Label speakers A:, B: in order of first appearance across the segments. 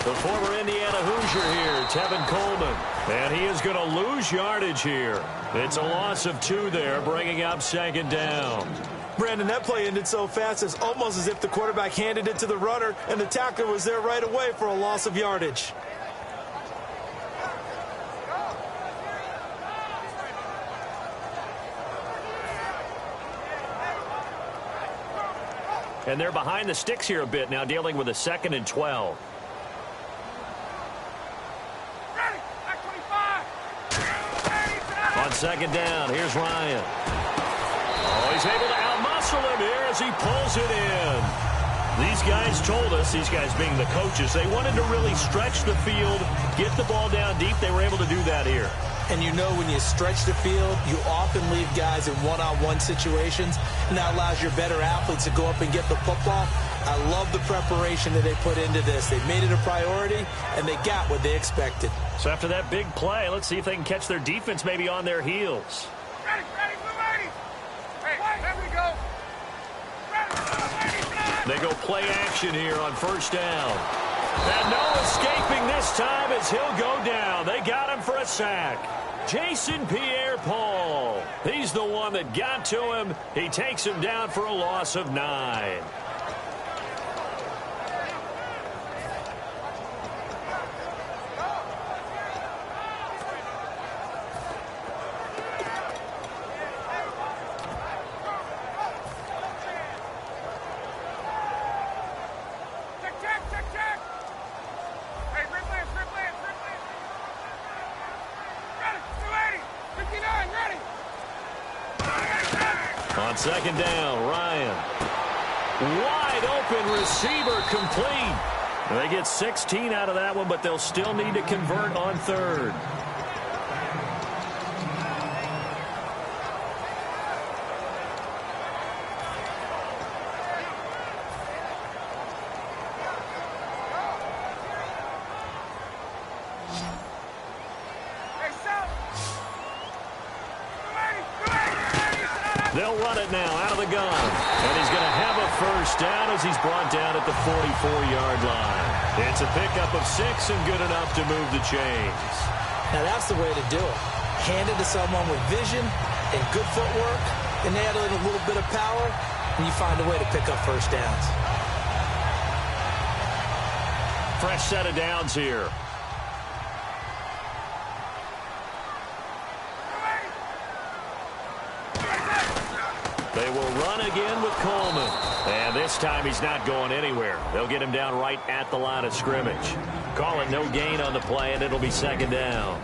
A: The former Indiana Hoosier here, Tevin Coleman. And he is going to lose yardage here. It's a loss of 2 there, bringing up second down.
B: Brandon, that play ended so fast, it's almost as if the quarterback handed it to the runner, and the tackler was there right away for a loss of yardage.
A: And they're behind the sticks here a bit now, dealing with a 2nd and 12. On second down, here's Ryan. Oh, he's able to outmuscle him here as he pulls it in. These guys told us, these guys being the coaches, they wanted to really stretch the field, get the ball down deep. They were able to do that here.
B: And you know when you stretch the field, you often leave guys in one-on-one situations, and that allows your better athletes to go up and get the football. I love the preparation that they put into this. They made it a priority, and they got what they expected.
A: So after that big play, let's see if they can catch their defense maybe on their heels.
C: Ready, blue ladies. Hey, there we go.
A: They go play action here on first down. And no escaping this time as he'll go down. They got him for a sack. Jason Pierre-Paul. He's the one that got to him. He takes him down for a loss of 9. On second down, Ryan. Wide open receiver complete. They get 16 out of that one, but they'll still need to convert on third. They'll run it now out of the gun. And he's going to have a first down as he's brought down at the 44-yard line. It's a pickup of 6 and good enough to move the chains.
B: Now that's the way to do it. Hand it to someone with vision and good footwork, and add in a little bit of power, and you find a way to pick up first downs.
A: Fresh set of downs here. They will run again with Coleman. And this time he's not going anywhere. They'll get him down right at the line of scrimmage. Call it no gain on the play, and it'll be second down.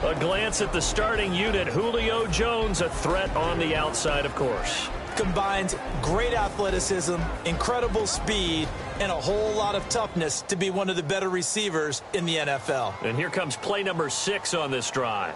A: A glance at the starting unit. Julio Jones, a threat on the outside, of course.
B: Combines great athleticism, incredible speed, and a whole lot of toughness to be one of the better receivers in the NFL.
A: And here comes play number 6 on this drive.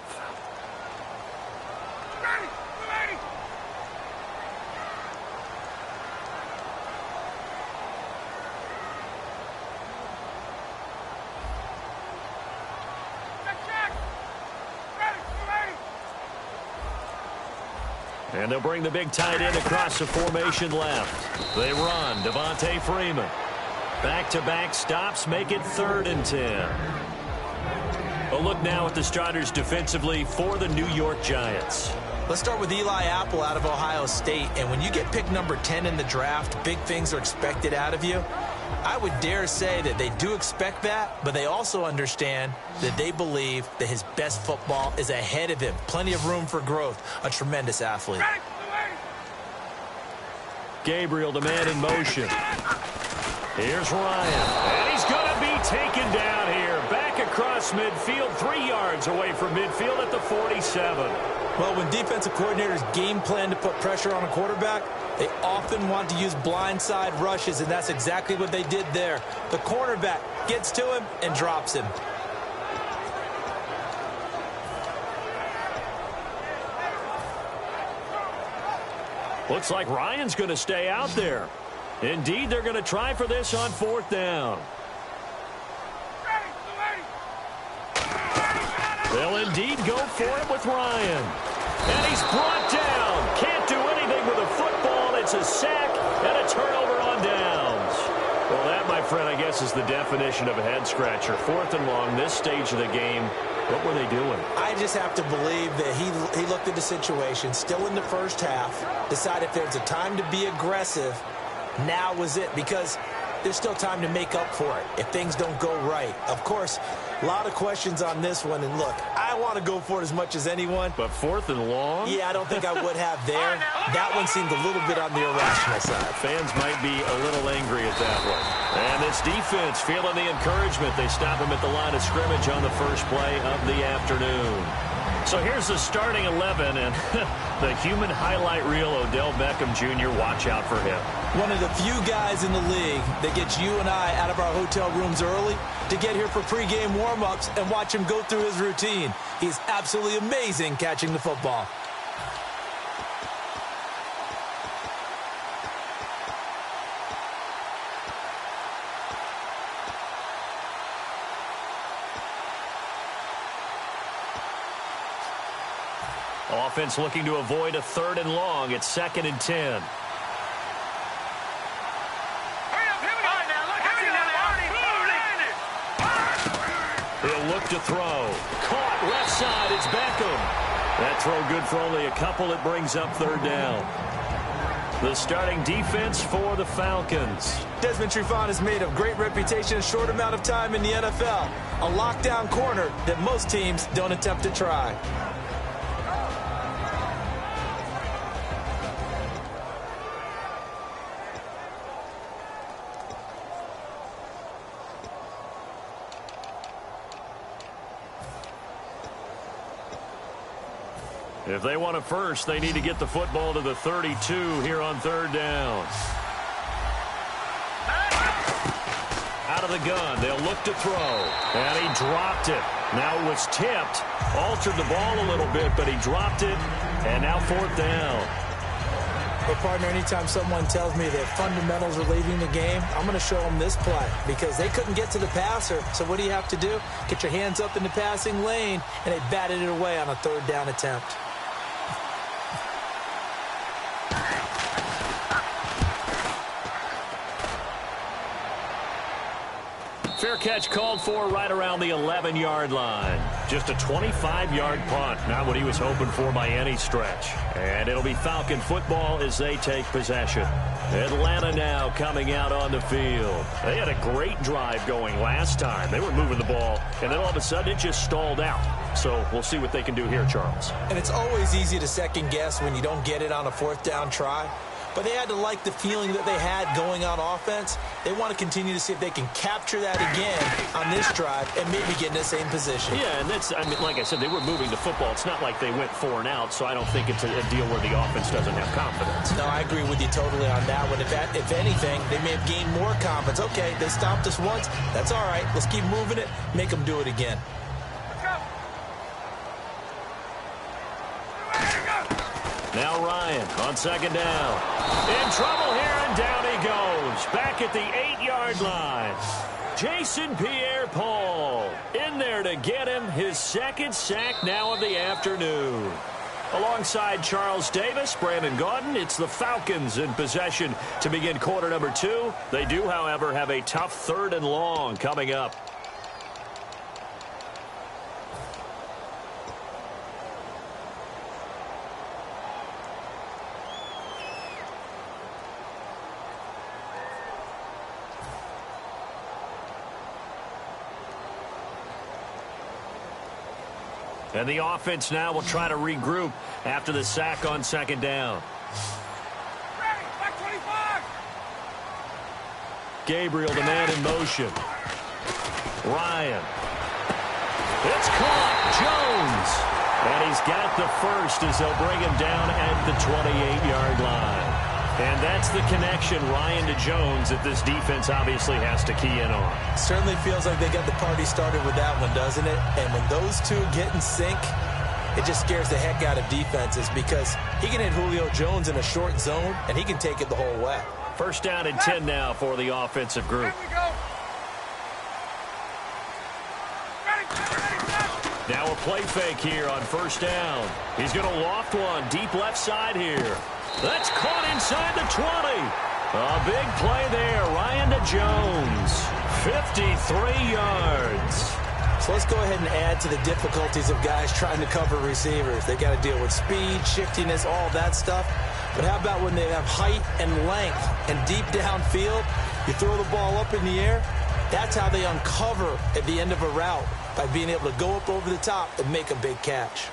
A: And they'll bring the big tight end across the formation left. They run. Devontae Freeman. Back-to-back stops make it 3rd and 10. A look now at the starters defensively for the New York Giants.
B: Let's start with Eli Apple out of Ohio State. And when you get picked number 10 in the draft, big things are expected out of you. I would dare say that they do expect that, but they also understand that they believe that his best football is ahead of him. Plenty of room for growth. A tremendous athlete.
A: Gabriel, the man in motion. Here's Ryan. And he's going to be taken down here. Back across midfield, 3 yards away from midfield at the 47.
B: Well, when defensive coordinators game plan to put pressure on a quarterback, they often want to use blindside rushes, and that's exactly what they did there. The cornerback gets to him and drops him.
A: Looks like Ryan's going to stay out there. Indeed, they're going to try for this on 4th down. They'll indeed go for it with Ryan. And he's brought down. Can't do anything with a football. It's a sack and a turnover on downs. Well, that my friend, I guess is the definition of a head-scratcher. 4th and long, this stage of the game. What were they doing?
B: I just have to believe that he looked at the situation, still in the first half, decided if there's a time to be aggressive, now was it, because there's still time to make up for it if things don't go right. Of course, a lot of questions on this one, and look, I want to go for it as much as anyone.
A: But 4th and long?
B: Yeah, I don't think I would have there. That one seemed a little bit on the irrational side.
A: Fans might be a little angry at that one. And this defense feeling the encouragement. They stop him at the line of scrimmage on the first play of the afternoon. So here's the starting 11, and the human highlight reel, Odell Beckham Jr., watch out for him.
B: One of the few guys in the league that gets you and I out of our hotel rooms early to get here for pregame warm-ups and watch him go through his routine. He's absolutely amazing catching the football.
A: Offense looking to avoid a 3rd and long. It's 2nd and 10. He'll look to throw. Caught left side. It's Beckham. That throw good for only a couple. It brings up 3rd down. The starting defense for the Falcons.
B: Desmond Trufant has made a great reputation in a short amount of time in the NFL. A lockdown corner that most teams don't attempt to try.
A: If they want a first, they need to get the football to the 32 here on 3rd down. Out of the gun, they'll look to throw. And he dropped it. Now it was tipped. Altered the ball a little bit, but he dropped it. And now 4th down.
B: But, partner, anytime someone tells me that fundamentals are leaving the game, I'm going to show them this play because they couldn't get to the passer. So what do you have to do? Get your hands up in the passing lane, and they batted it away on a 3rd down attempt.
A: Fair catch called for right around the 11-yard line. Just a 25-yard punt. Not what he was hoping for by any stretch. And it'll be Falcon football as they take possession. Atlanta now coming out on the field. They had a great drive going last time. They were moving the ball, and then all of a sudden it just stalled out. So we'll see what they can do here, Charles.
B: And it's always easy to second guess when you don't get it on a 4th down try. But they had to like the feeling that they had going on offense. They want to continue to see if they can capture that again on this drive and maybe get in the same position.
A: Yeah, and that's, I mean, like I said, they were moving the football. It's not like they went 4 and out, so I don't think it's a deal where the offense doesn't have confidence.
B: No, I agree with you totally on that one. If anything, they may have gained more confidence. Okay, they stopped us once. That's all right. Let's keep moving it. Make them do it again.
A: Now Ryan on 2nd down. In trouble here, and down he goes. Back at the 8-yard line. Jason Pierre-Paul in there to get him his 2nd sack now of the afternoon. Alongside Charles Davis, Brandon Gaudin, it's the Falcons in possession to begin quarter number 2. They do, however, have a tough 3rd and long coming up. And the offense now will try to regroup after the sack on 2nd down. Gabriel, the man in motion. Ryan. It's caught. Jones. And he's got the first as they'll bring him down at the 28-yard line. And that's the connection, Ryan to Jones, that this defense obviously has to key in on.
B: Certainly feels like they got the party started with that one, doesn't it? And when those two get in sync, it just scares the heck out of defenses because he can hit Julio Jones in a short zone, and he can take it the whole way.
A: 1st down and 10 now for the offensive group. Now a play fake here on 1st down. He's going to loft one deep left side here. That's caught inside the 20. A big play there. Ryan to Jones. 53 yards.
B: So let's go ahead and add to the difficulties of guys trying to cover receivers. They got to deal with speed, shiftiness, all that stuff. But how about when they have height and length and deep downfield? You throw the ball up in the air. That's how they uncover at the end of a route, by being able to go up over the top and make a big catch.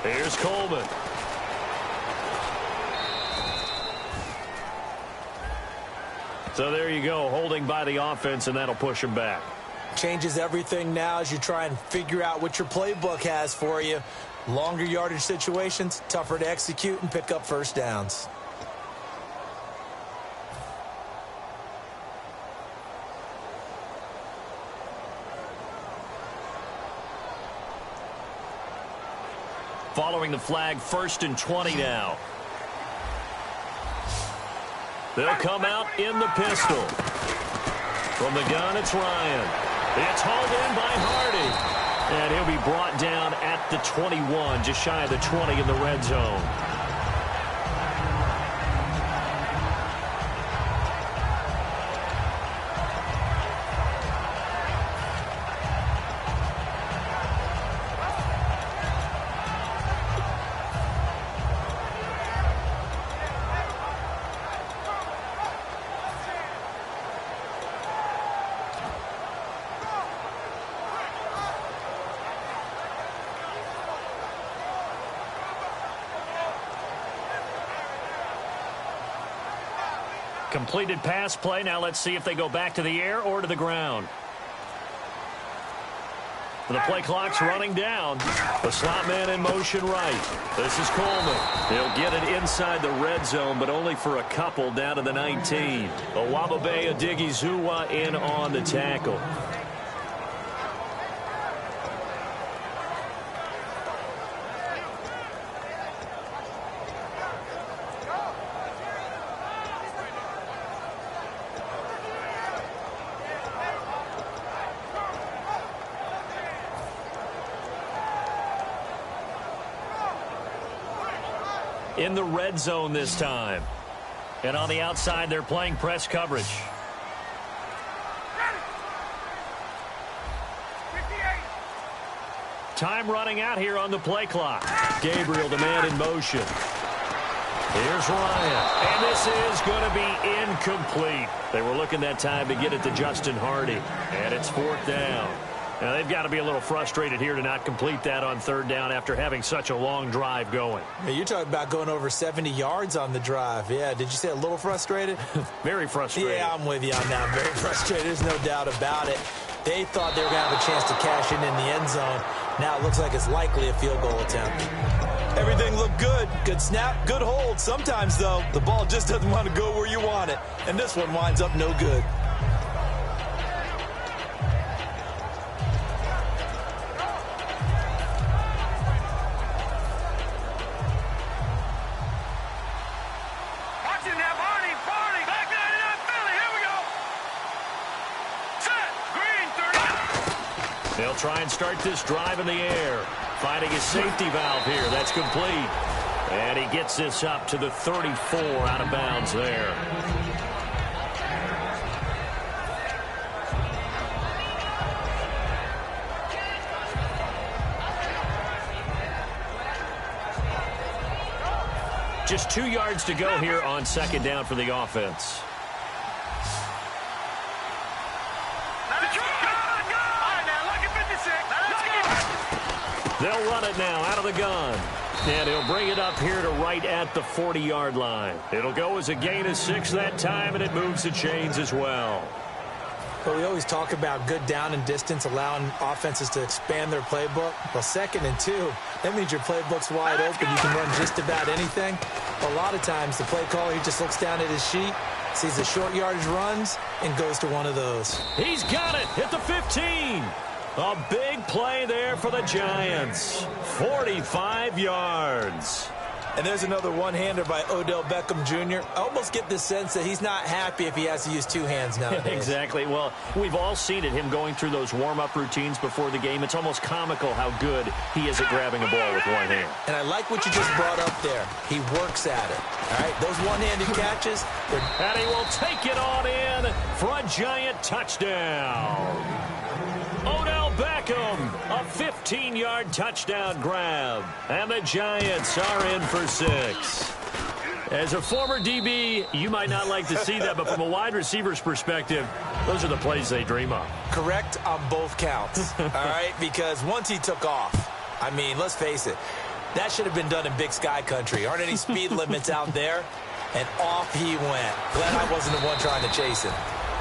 A: Here's Coleman. So there you go, holding by the offense, and that'll push him back.
B: Changes everything now as you try and figure out what your playbook has for you. Longer yardage situations, tougher to execute and pick up first downs.
A: Following the flag, 1st and 20 now. They'll come out in the pistol. From the gun, it's Ryan. It's hauled in by Hardy. And he'll be brought down at the 21, just shy of the 20 in the red zone. Completed pass play. Now let's see if they go back to the air or to the ground. The play clock's running down. The slot man in motion right. This is Coleman. He'll get it inside the red zone, but only for a couple, down to the 19. Owabebe Odighizuwa in on the tackle. In the red zone this time. And on the outside, they're playing press coverage. Time running out here on the play clock. Gabriel, the man in motion. Here's Ryan. And this is going to be incomplete. They were looking that time to get it to Justin Hardy. And it's 4th down. Now, they've got to be a little frustrated here to not complete that on 3rd down after having such a long drive going.
B: Hey, you're talking about going over 70 yards on the drive. Yeah, did you say a little frustrated?
A: Very frustrated.
B: Yeah, I'm with you on that. Very frustrated. There's no doubt about it. They thought they were going to have a chance to cash in the end zone. Now it looks like it's likely a field goal attempt. Everything looked good. Good snap, good hold. Sometimes, though, the ball just doesn't want to go where you want it. And this one winds up no good.
A: They'll try and start this drive in the air. Finding his safety valve here. That's complete. And he gets this up to the 34 out of bounds there. Just 2 yards to go here on 2nd down for the offense. They'll run it now out of the gun. And he'll bring it up here to right at the 40-yard line. It'll go as a gain of 6 that time, and it moves the chains as well.
B: But we always talk about good down and distance, allowing offenses to expand their playbook. Well, 2nd and 2, that means your playbook's wide open. You can run just about anything. A lot of times, the play caller, he just looks down at his sheet, sees the short yardage runs, and goes to one of those.
A: He's got it at the 15. A big play there for the Giants. 45 yards.
B: And there's another one-hander by Odell Beckham Jr. I almost get the sense that he's not happy if he has to use two hands nowadays.
A: Exactly. Well, we've all seen it, him going through those warm-up routines before the game. It's almost comical how good he is at grabbing a ball with one hand.
B: And I like what you just brought up there. He works at it. All right, those one-handed catches.
A: And he will take it on in for a giant touchdown. Odell Beckham, a 15-yard touchdown grab. And the Giants are in for 6. As a former DB, you might not like to see that, but from a wide receiver's perspective, those are the plays they dream of.
B: Correct on both counts, all right? Because once he took off, I mean, let's face it, that should have been done in Big Sky country. Aren't any speed limits out there? And off he went. Glad I wasn't the one trying to chase him.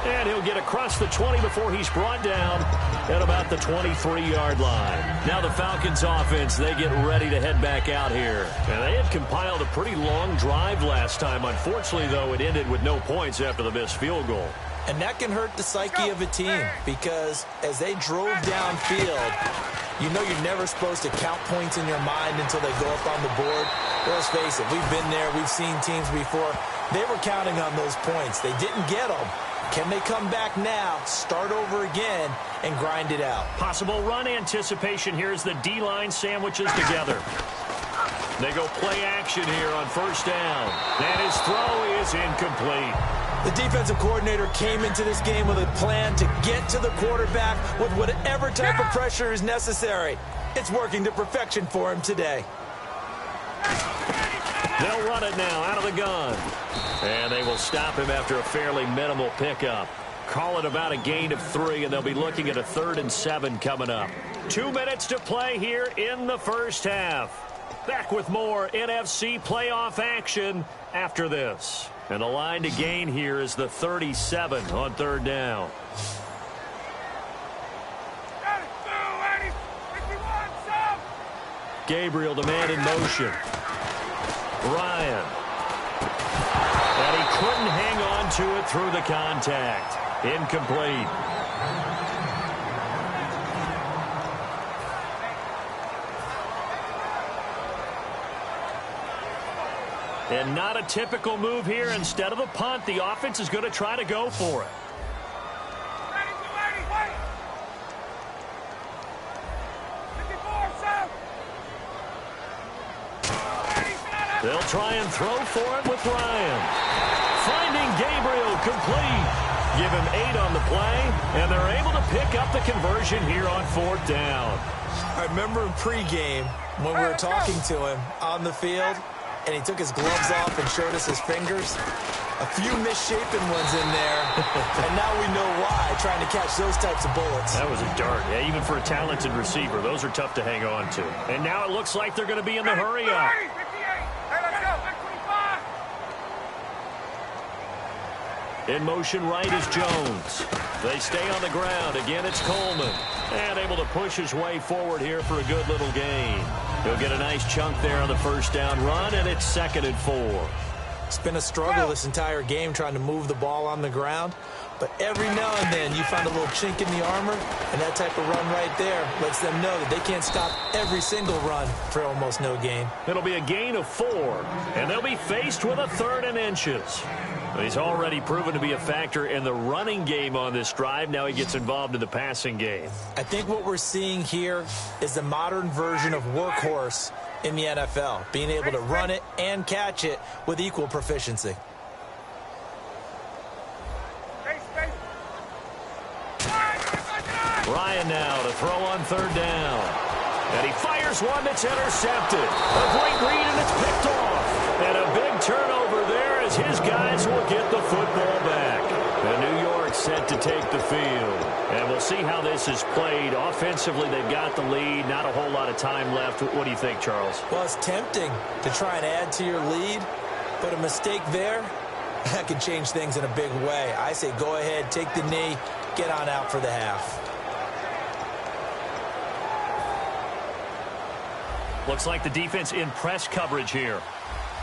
A: And he'll get across the 20 before he's brought down at about the 23-yard line. Now the Falcons offense, they get ready to head back out here. And they had compiled a pretty long drive last time. Unfortunately, though, it ended with no points after the missed field goal.
B: And that can hurt the psyche of a team because as they drove downfield, you know you're never supposed to count points in your mind until they go up on the board. But let's face it, we've been there. We've seen teams before. They were counting on those points. They didn't get them. Can they come back now, start over again, and grind it out?
A: Possible run anticipation here as the D-line sandwiches together. They go play action here on first down. And his throw is incomplete.
B: The defensive coordinator came into this game with a plan to get to the quarterback with whatever type of pressure is necessary. It's working to perfection for him today.
A: They'll run it now out of the gun. And they will stop him after a fairly minimal pickup. Call it about a gain of 3, and they'll be looking at a 3rd and 7 coming up. 2 minutes to play here in the first half. Back with more NFC playoff action after this. And the line to gain here is the 37 on 3rd down. Gabriel, the man in motion. Ryan. And he couldn't hang on to it through the contact. Incomplete. And not a typical move here. Instead of a punt, the offense is going to try to go for it. They'll try and throw for it with Ryan. Finding Gabriel complete. Give him 8 on the play, and they're able to pick up the conversion here on 4th down.
B: I remember in pregame when we were talking to him on the field, and he took his gloves off and showed us his fingers. A few misshapen ones in there, and now we know why, trying to catch those types of bullets.
A: That was a dart. Yeah, even for a talented receiver, those are tough to hang on to. And now it looks like they're going to be in the hurry-up. In motion right is Jones. They stay on the ground. Again, it's Coleman. And able to push his way forward here for a good little gain. He'll get a nice chunk there on the first down run, and it's 2nd and 4.
B: It's been a struggle this entire game trying to move the ball on the ground. But every now and then you find a little chink in the armor, and that type of run right there lets them know that they can't stop every single run for almost no gain.
A: It'll be a gain of 4, and they'll be faced with a 3rd and inches. He's already proven to be a factor in the running game on this drive. Now he gets involved in the passing game.
B: I think what we're seeing here is the modern version of workhorse in the NFL, being able to run it and catch it with equal proficiency.
A: Ryan now to throw on 3rd down. And he fires one that's intercepted. A great read, and it's picked off. And a big turnover there as his guys will get the football back. And New York set to take the field. And we'll see how this is played. Offensively, they've got the lead. Not a whole lot of time left. What do you think, Charles?
B: Well, it's tempting to try and add to your lead, but a mistake there, that can change things in a big way. I say go ahead, take the knee, get on out for the half.
A: Looks like the defense in press coverage here.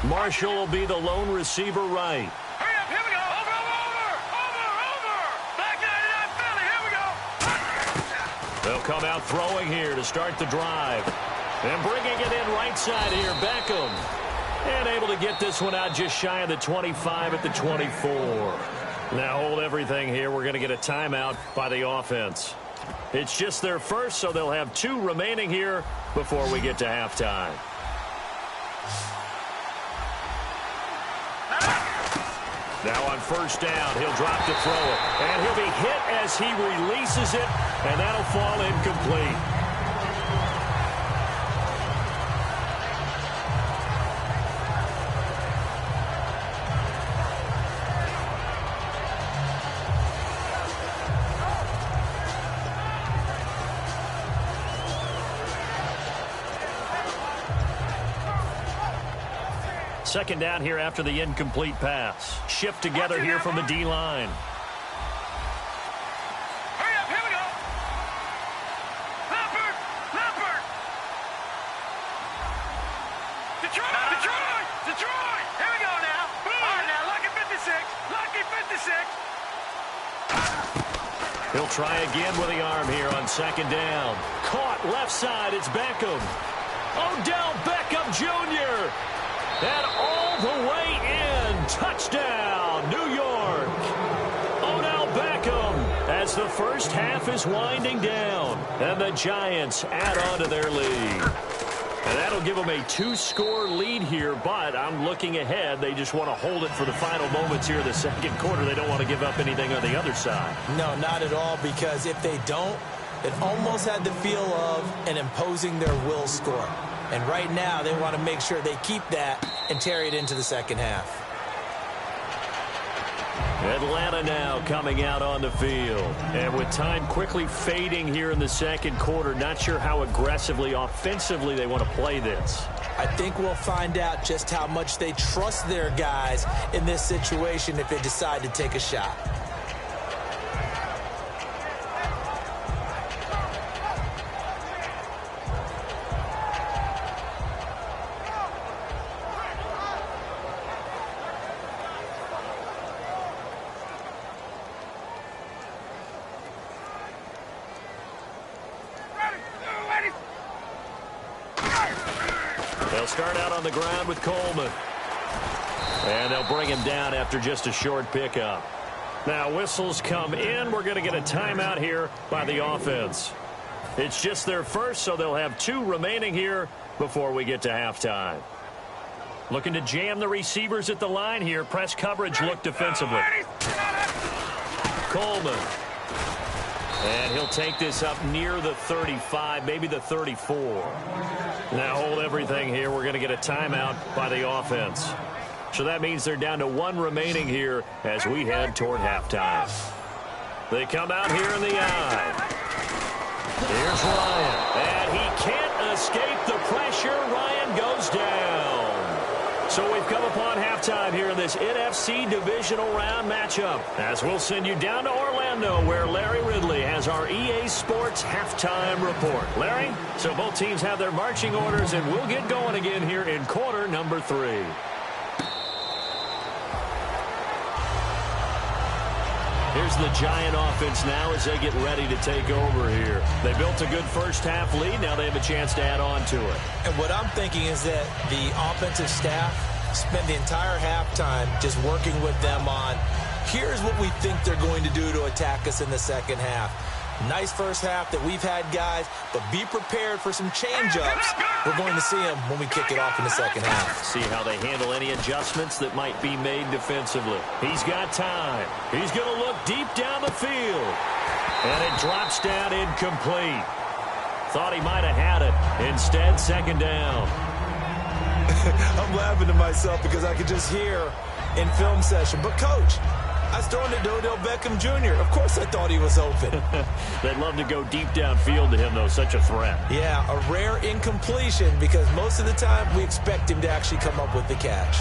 A: Marshall will be the lone receiver right.
C: Hurry up, here we go. Over. Back 99 Philly, here we go.
A: They'll come out throwing here to start the drive. And bringing it in right side here, Beckham. And able to get this one out just shy of the 25 at the 24. Now hold everything here. We're going to get a timeout by the offense. It's just their first, so they'll have 2 remaining here before we get to halftime. Now on first down, he'll drop to throw it. And he'll be hit as he releases it, and that'll fall incomplete. Second down here after the incomplete pass. Shift together here from the D-line.
C: Hurry up, here we go. Leopard, Leopard. Detroit. Here we go now. All right, now, Lucky 56. Lucky 56.
A: He'll try again with the arm here on second down. Caught left side. It's Beckham. Odell Beckham Jr. And all the way in. Touchdown, New York. Odell Beckham as the first half is winding down. And the Giants add on to their lead. And that'll give them a 2-score lead here, but I'm looking ahead. They just want to hold it for the final moments here of the second quarter. They don't want to give up anything on the other side.
B: No, not at all, because if they don't, it almost had the feel of an imposing their will score. And right now, they want to make sure they keep that and carry it into the second half.
A: Atlanta now coming out on the field. And with time quickly fading here in the second quarter, not sure how aggressively, offensively they want to play this.
B: I think we'll find out just how much they trust their guys in this situation if they decide to take a shot.
A: They'll start out on the ground with Coleman. And they'll bring him down after just a short pickup. Now whistles come in. We're going to get a timeout here by the offense. It's just their first, so they'll have 2 remaining here before we get to halftime. Looking to jam the receivers at the line here. Press coverage look defensively. Coleman. And he'll take this up near the 35, maybe the 34. Now hold everything here. We're going to get a timeout by the offense. So that means they're down to 1 remaining here as we head toward halftime. They come out here in the eye. Here's Ryan. And he can't escape the pressure. Ryan goes down. So we've come upon halftime here in this NFC Divisional Round matchup, as we'll send you down to Orlando, where Larry Ridley has our EA Sports Halftime Report. Larry, so both teams have their marching orders, and we'll get going again here in quarter number 3. Here's the Giant offense now as they get ready to take over here. They built a good first half lead. Now they have a chance to add on to it.
B: And what I'm thinking is that the offensive staff spent the entire halftime just working with them on, here's what we think they're going to do to attack us in the second half. Nice first half that we've had, guys, but be prepared for some change-ups. We're going to see them when we kick it off in the second half.
A: See how they handle any adjustments that might be made defensively. He's got time. He's going to look deep down the field. And it drops down incomplete. Thought he might have had it. Instead, second down.
B: I'm laughing to myself because I could just hear in film session, but Coach, I was throwing it to Odell Beckham Jr. Of course I thought he was open.
A: They'd love to go deep downfield to him, though. Such a threat.
B: Yeah, a rare incompletion because most of the time we expect him to actually come up with the catch.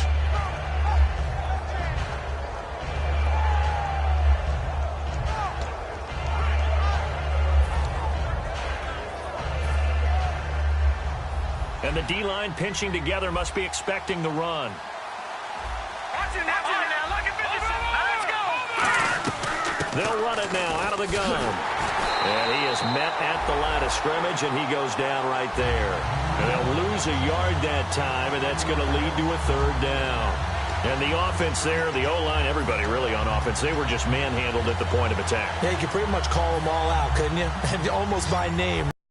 A: And the D-line pinching together must be expecting the run. They'll run it now out of the gun. And he is met at the line of scrimmage, and he goes down right there. And they'll lose lose a yard that time, and that's going to lead to a third down. And the offense there, the O-line, everybody really on offense, they were just manhandled at the point of attack.
B: Yeah, you could pretty much call them all out, couldn't you? And almost by name.